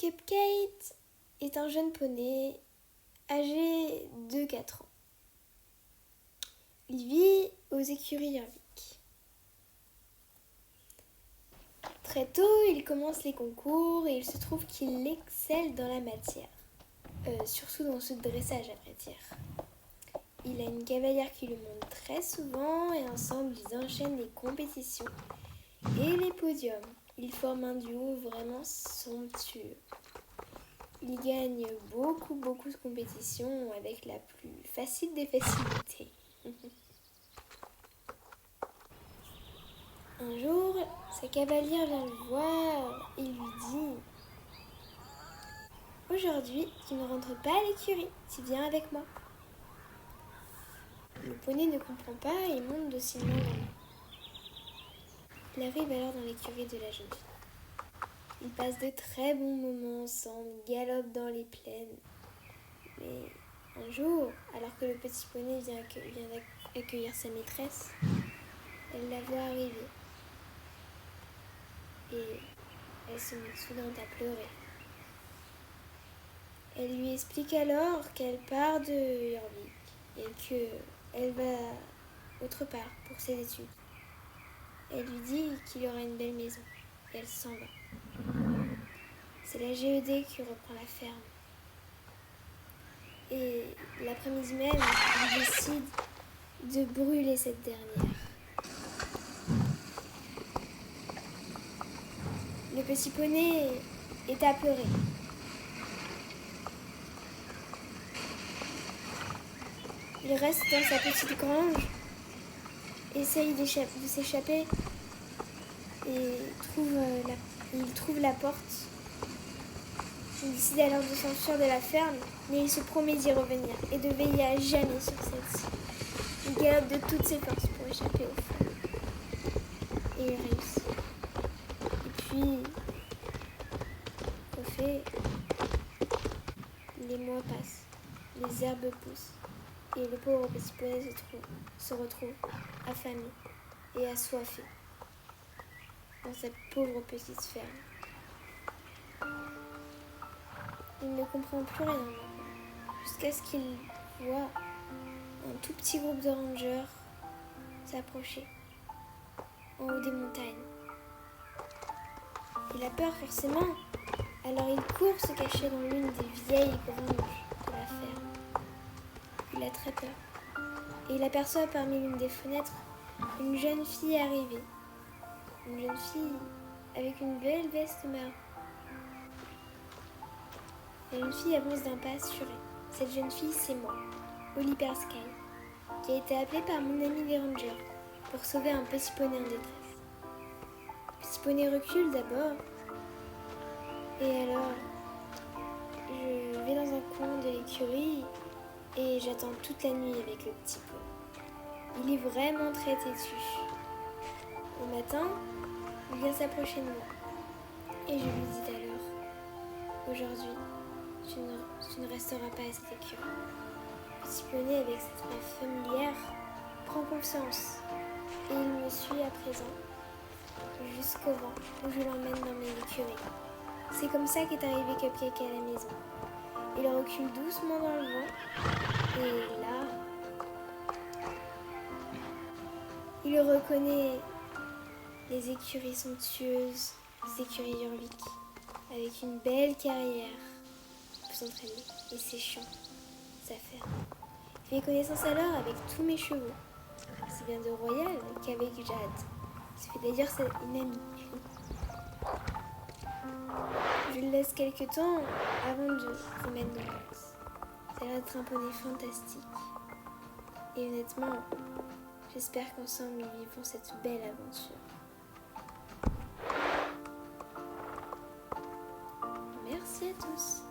Cupcake est un jeune poney âgé de 4 ans. Il vit aux écuries Jorvik. Très tôt, il commence les concours et il se trouve qu'il excelle dans la matière, surtout dans ce dressage à vrai dire. Il a une cavalière qui lui monte très souvent et ensemble ils enchaînent les compétitions et les podiums. Ils forment un duo vraiment somptueux. Il gagne beaucoup de compétitions avec la plus facile des facilités. Un jour, sa cavalière vient le voir et lui dit « Aujourd'hui, tu ne rentres pas à l'écurie, tu viens avec moi. » Le poney ne comprend pas et monte docilement dans l'eau. Il arrive alors dans l'écurie de la jeune fille. Ils passent de très bons moments ensemble, galopent dans les plaines. Mais un jour, alors que le petit poney vient accueillir sa maîtresse, elle la voit arriver. Et elle se met soudain à pleurer. Elle lui explique alors qu'elle part de Jorvik et qu'elle va autre part pour ses études. Elle lui dit qu'il y aura une belle maison et elle s'en va. C'est la GED qui reprend la ferme. Et l'après-midi même, il décide de brûler cette dernière. Le petit poney est apeuré. Il reste dans sa petite grange, essaye de s'échapper et il trouve la porte. Il décide alors de s'enfuir de la ferme, mais il se promet d'y revenir et de veiller à jamais sur celle-ci. Il galope de toutes ses forces pour échapper au feu. Et il réussit. Et puis, au fait, les mois passent, les herbes poussent, et le pauvre petit poney se retrouve affamé et assoiffé dans cette pauvre petite ferme. Il ne comprend plus rien jusqu'à ce qu'il voit un tout petit groupe de rangers s'approcher en haut des montagnes. Il a peur forcément, alors il court se cacher dans l'une des vieilles granges de la ferme. Il a très peur et il aperçoit parmi l'une des fenêtres une jeune fille arriver. Une jeune fille avec une belle veste marron. La jeune fille avance d'un pas assuré. Cette jeune fille, c'est moi, Oliver Sky, qui a été appelée par mon ami les rangers pour sauver un petit poney en détresse. Le petit poney recule d'abord, et alors je vais dans un coin de l'écurie et j'attends toute la nuit avec le petit poney. Il est vraiment très têtu. Au matin, il vient s'approcher de moi et je lui dis alors, aujourd'hui, tu ne resteras pas à cette écurie. Petit poney, avec cette voix familière, prend confiance et il me suit à présent jusqu'au vent où je l'emmène dans mes écuries. C'est comme ça qu'est arrivé Cupcake à la maison. Il recule doucement dans le vent et là, il reconnaît les écuries somptueuses, les écuries Jorvik, avec une belle carrière pour s'entraîner et ses champs, sa ferme. Il fait connaissance alors avec tous mes chevaux. C'est bien de Royal qu'avec Jade. Ça fait d'ailleurs une amie. Je le laisse quelque temps avant de remettre dans place. Ça a l'air d'être un poney fantastique. Et honnêtement, j'espère qu'ensemble nous vivons cette belle aventure. Merci à tous.